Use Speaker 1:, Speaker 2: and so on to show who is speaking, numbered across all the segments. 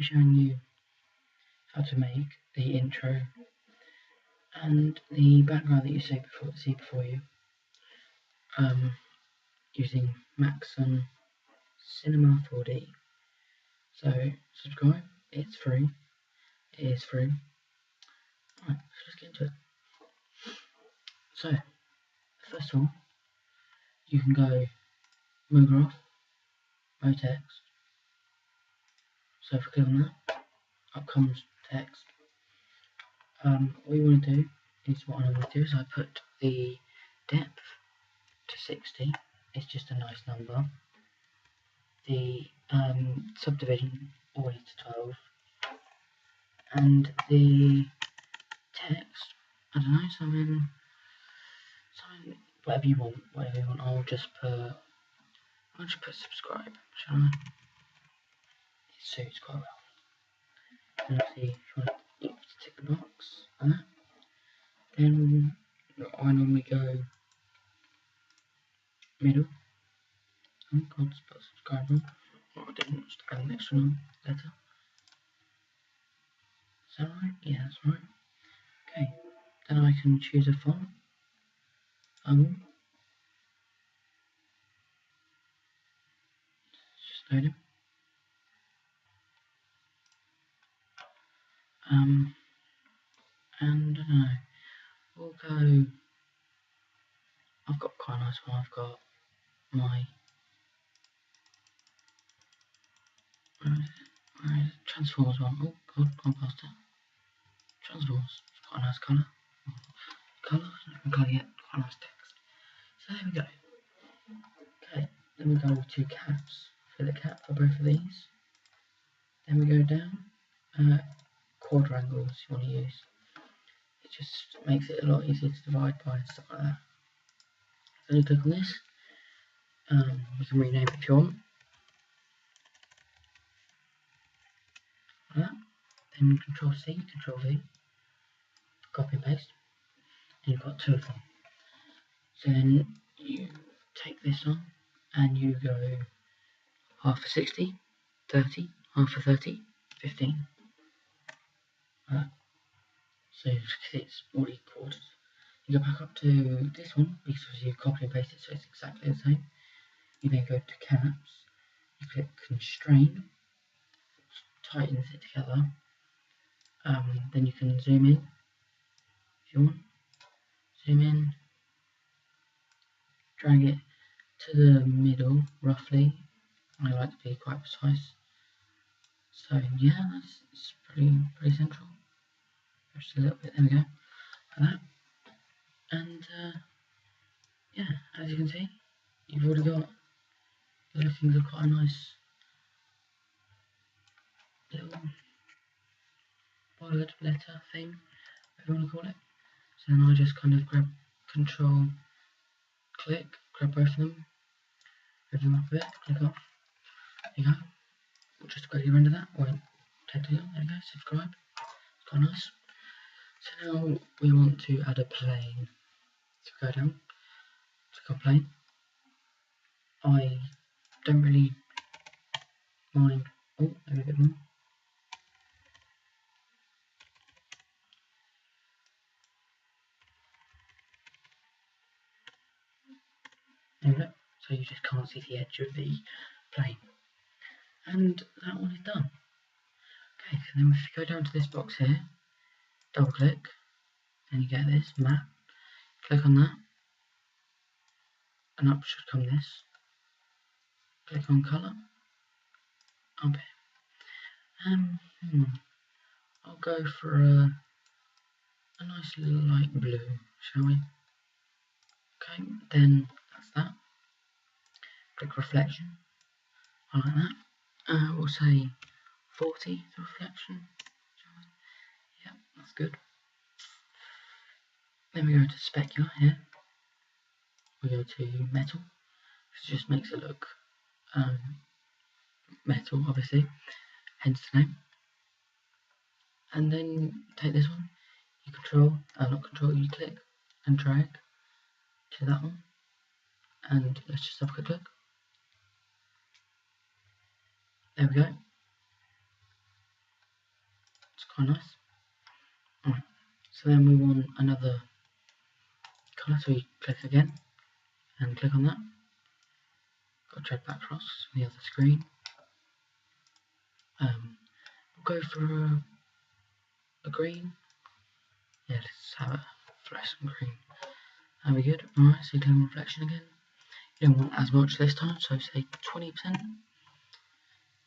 Speaker 1: showing you how to make the intro and the background that you see before you, using Maxon Cinema 4D. So subscribe, it's free, it is free. Alright, so let's get into it. So, first of all, you can go MoGraph, MoText. So if I click on that, up comes text. What you want to do is, what I normally do is I put the depth to 60, it's just a nice number. The subdivision always to 12, and the text, I don't know, something, whatever you want. I'll just put subscribe, shall I? It suits quite well. And obviously, if you want to tick the box on that, then I normally go middle. Oh God, spell subscribe wrong. What I didn't, just add an extra letter. Is that right? Yeah, that's right. Okay, then I can choose a font. Just loading. And I don't know, we'll go, I've got quite a nice one. I've got my, where is it? Transformers one. Oh God, gone past it. Transformers, it's quite a nice colour. Colour yet, quite a nice text. So there we go. Okay, then we go to caps, for the cap for both of these. Then we go down, quadrangles you want to use. It just makes it a lot easier to divide by and stuff like that. So you click on this, you can rename it if you want. Like that. Then Control C, Control V, copy and paste, and you've got two of them. So then you take this on and you go half for 60, 30, half for 30, 15. Like that. So it's already quarters. You go back up to this one because you copy and paste it, so it's exactly the same. You then go to caps, you click constrain, tightens it together. Then you can zoom in if you want. Zoom in, drag it to the middle roughly. I like to be quite precise. So yeah, it's pretty central. Just a little bit, there we go, like that. And yeah, as you can see, you've already got the lookings of quite a nice little bold letter thing, whatever you want to call it. So then I just kind of grab Control, click, grab both of them, move them up a bit, click off. There you go. We'll just quickly render that. Won't take too long. There we go. Subscribe. It's quite nice. So now we want to add a plane. So go down, click on plane. I don't really mind. Oh, maybe a bit more. There we go. So you just can't see the edge of the plane. And that one is done. Okay, so then if you go down to this box here, double click, and you get this map. Click on that, and up should come this. Click on colour, up here. I'll go for a nice light blue, shall we? Okay, then that's that. Click reflection, I like that. We'll say 40 the reflection, shall we? Yep, that's good. Then we go to specular here. We go to metal. This just makes it look metal, obviously, hence the name. And then take this one, you you click and drag to that one, and let's just have a quick look. There we go. quite nice. Alright, so then we want another colour, so we click again and click on that. Got to drag that across to the other screen. We'll go for a green. Yeah, let's have a fluorescent green. That'll be good. Alright, so clean reflection again. You don't want as much this time, so say 20%.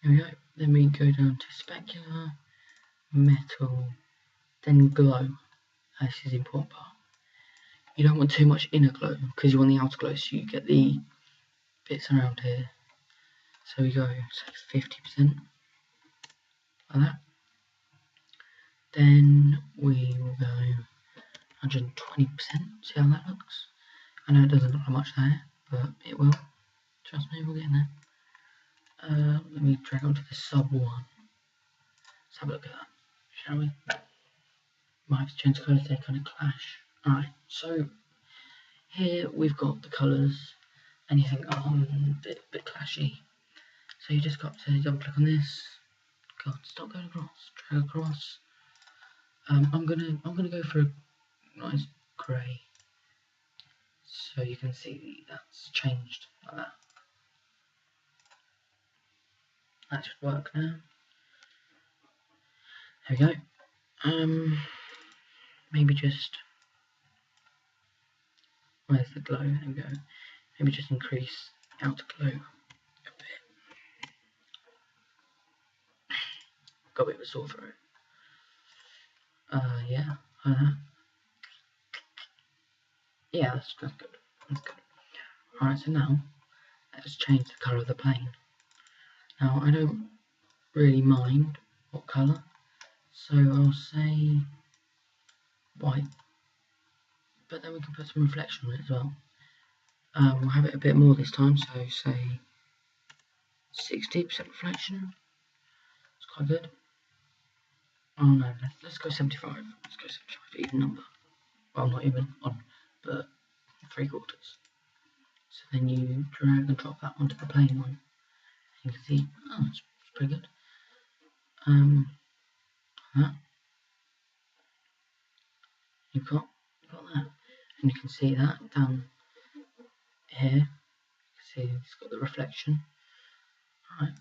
Speaker 1: Here we go. Then we go down to specular, metal, then glow. This is the important part. You don't want too much inner glow because you want the outer glow, so you get the bits around here. So we go say 50%, like that. Then we will go 120%. See how that looks? I know it doesn't look like much there, but it will. Trust me, we'll get in there. Let me drag onto the sub one. Let's have a look at that, shall we? Might have to change the colours, they kind of clash. Alright, so here we've got the colours, and you think, oh, a bit clashy. So you just got to double click on this. God, stop going across. Drag across. I'm gonna go for a nice grey, so you can see that's changed like that. That should work now. There we go. Maybe just, where's the glow? There we go. Maybe just increase outer glow a bit. Got a bit of a sore throat. Yeah, yeah, that's good. That's good. Alright, so now let's change the colour of the plane. Now I don't really mind what colour, so I'll say white, but then we can put some reflection on it as well. We'll have it a bit more this time, so say 60% reflection. It's quite good. Oh no, let's go 75. Let's go 75, even number. Well, not even on, but 3/4. So then you drag and drop that onto the plane one. You can see, oh, it's pretty good. That. You've got that, and you can see that down here. You can see it's got the reflection. Alright,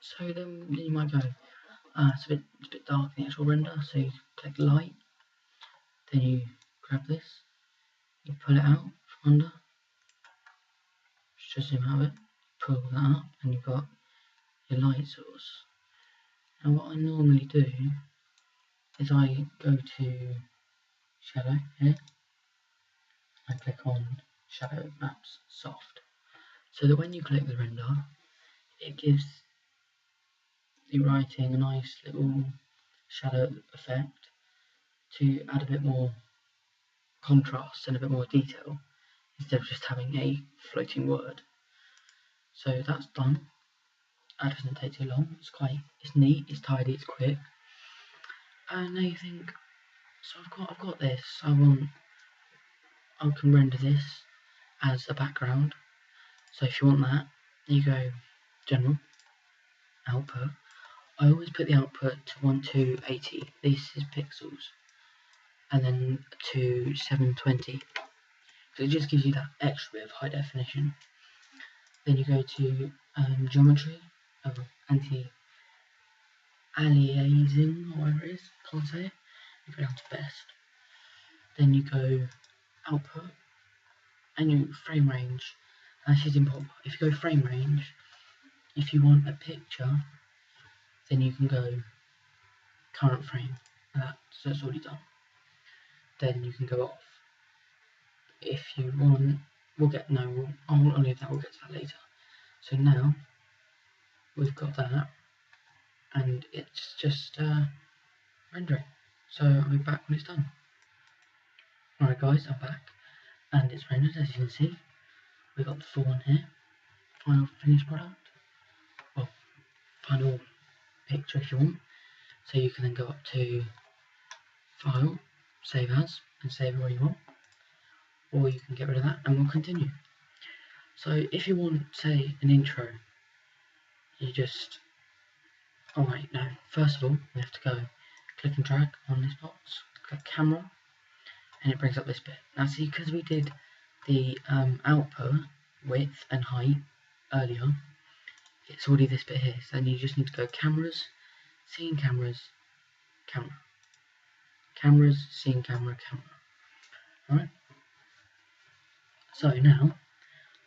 Speaker 1: so then you might go, it's a bit dark in the actual render, so you click light, then you grab this, you pull it out from under, just zoom out of it, pull that up, and you've got your light source. Now what I normally do is I go to shadow here, I click on shadow maps soft, so that when you click the render, it gives the writing a nice little shadow effect to add a bit more contrast and a bit more detail instead of just having a floating word. So that's done. That doesn't take too long. It's neat, it's tidy, it's quick. And now you think, so I've got this. I can render this as a background. So if you want that, you go General, Output. I always put the output to 1280. This is pixels, and then to 720. So it just gives you that extra bit of high definition. Then you go to geometry, anti-aliasing, or whatever it is, can't say it. You go down to best. Then you go output, and you frame range. And this is important. If you go frame range, if you want a picture, then you can go current frame, so it's already done. Then you can go off. If you want, I'll leave that, we'll get to that later. So now, we've got that, and it's just rendering. So I'll be back when it's done. Alright guys, I'm back, and it's rendered, as you can see. We've got the full one here, final finished product, well, final picture if you want. So you can then go up to File, Save As, and save it where you want, or you can get rid of that and we'll continue. So if you want, say, an intro, you just, alright, now, first of all, we have to go click and drag on this box, click camera, and it brings up this bit. Now see, because we did the output width and height earlier, it's already this bit here. So then you just need to go cameras, scene cameras, camera, cameras, scene camera, camera. Alright. So now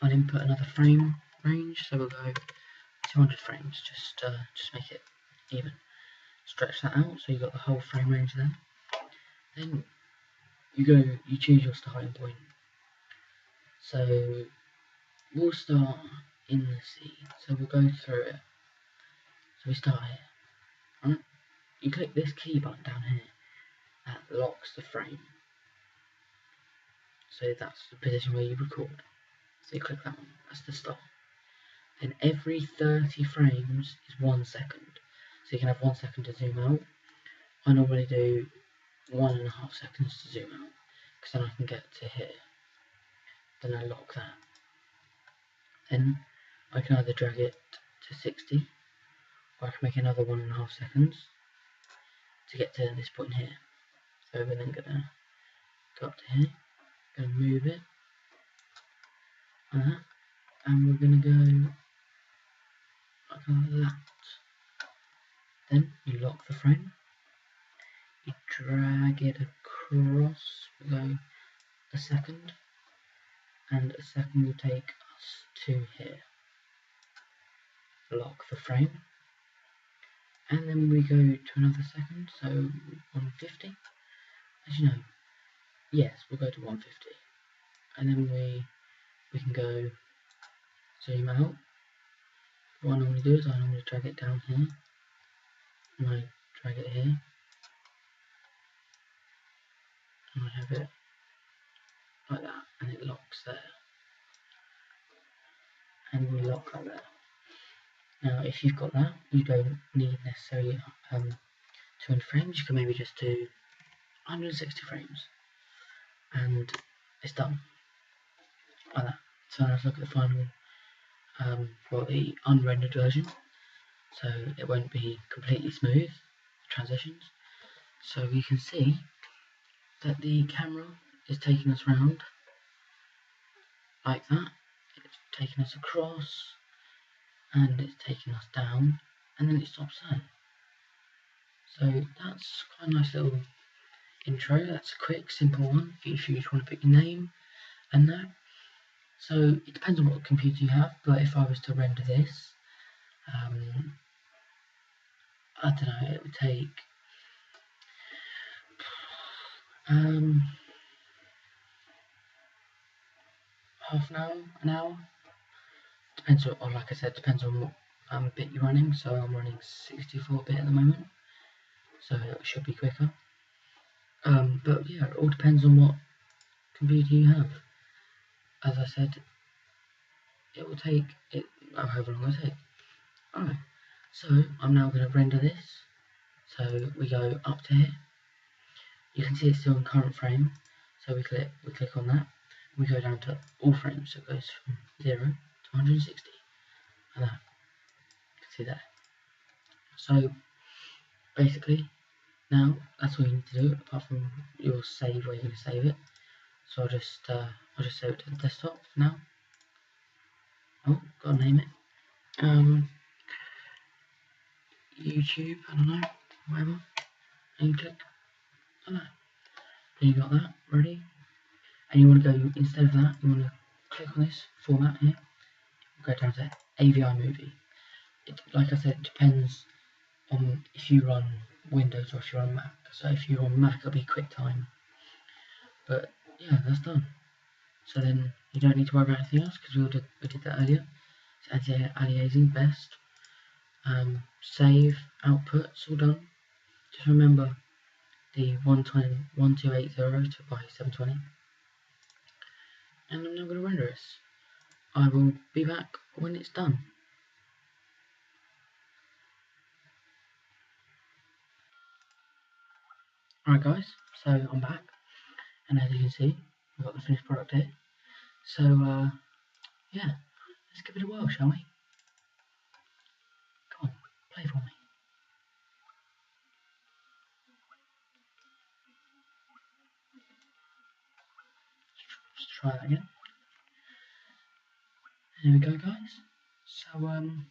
Speaker 1: I'll input another frame range. So we'll go 200 frames. Just make it even. Stretch that out so you've got the whole frame range there. Then you choose your starting point. So we'll start in the scene. So we'll go through it. So we start here. Right? You click this key button down here that locks the frame. So that's the position where you record. So you click that one. That's the start. Then every 30 frames is 1 second. So you can have 1 second to zoom out. I normally do 1.5 seconds to zoom out, because then I can get to here. Then I lock that. Then I can either drag it to 60, or I can make another 1.5 seconds to get to this point here. So we're then gonna go up to here, gonna move it, like that, and we're gonna go like that. Then you lock the frame, you drag it across, we'll go a second, and a second will take us to here. Lock the frame, and then we go to another second, so 150. As you know, yes, we'll go to 150, and then we can go zoom out. What I normally do is I normally drag it down here, and I drag it here, and I have it like that, and it locks there, and we lock that there. Now if you've got that, you don't need necessarily 200 frames, you can maybe just do 160 frames, and it's done, like that. So let's look at the final, for the unrendered version. So it won't be completely smooth, transitions. So we can see that the camera is taking us round like that. It's taking us across, and it's taking us down, and then it stops there. So that's quite a nice little intro. That's a quick, simple one if you just want to put your name and that. So it depends on what computer you have, but if I was to render this, I don't know, it would take half an hour. Depends on, like I said, depends on what bit you're running. So I'm running 64-bit at the moment, so it should be quicker. But yeah, it all depends on what computer you have. As I said, it will take however long it takes. Alright, so I'm now going to render this. So we go up to here. You can see it's still in current frame. So we click on that. We go down to all frames. So it goes from 0 to 160. And that. You can see there. So basically, now that's all you need to do, apart from your save where you're going to save it. So I'll just save it to the desktop for now. Oh, gotta name it. YouTube, I don't know, whatever. And you click on that. Then you got that ready. And you want to go, instead of that, you want to click on this format here. Go down to AVI Movie. Like I said, it depends on if you run Windows or if you're on Mac. So if you're on Mac, it'll be QuickTime. But yeah, that's done. So then you don't need to worry about anything else because we did that earlier. So anti-aliasing, best. Save, output, it's all done. Just remember the 1280 to by 720. And I'm now going to render this. I will be back when it's done. Alright guys, so I'm back, and as you can see, we've got the finished product here. So yeah, let's give it a whirl, shall we? Come on, play for me. try that again. There we go, guys. So I think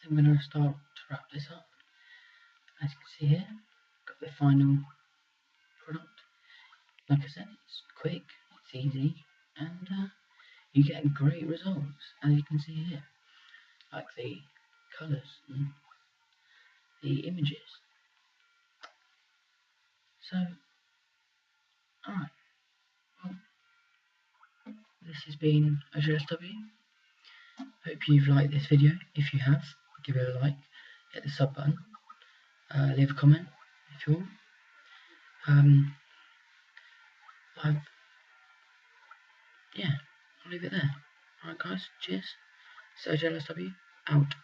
Speaker 1: I'm going to start to wrap this up. As you can see here, got the final product. Like I said, it's quick, it's easy, and you get great results, as you can see here, like the colours and the images. So, alright, well, this has been AzureSW. Hope you've liked this video. If you have, give it a like, hit the sub button, leave a comment if you want. Yeah, I'll leave it there. Alright guys, cheers. So AzureSW, out.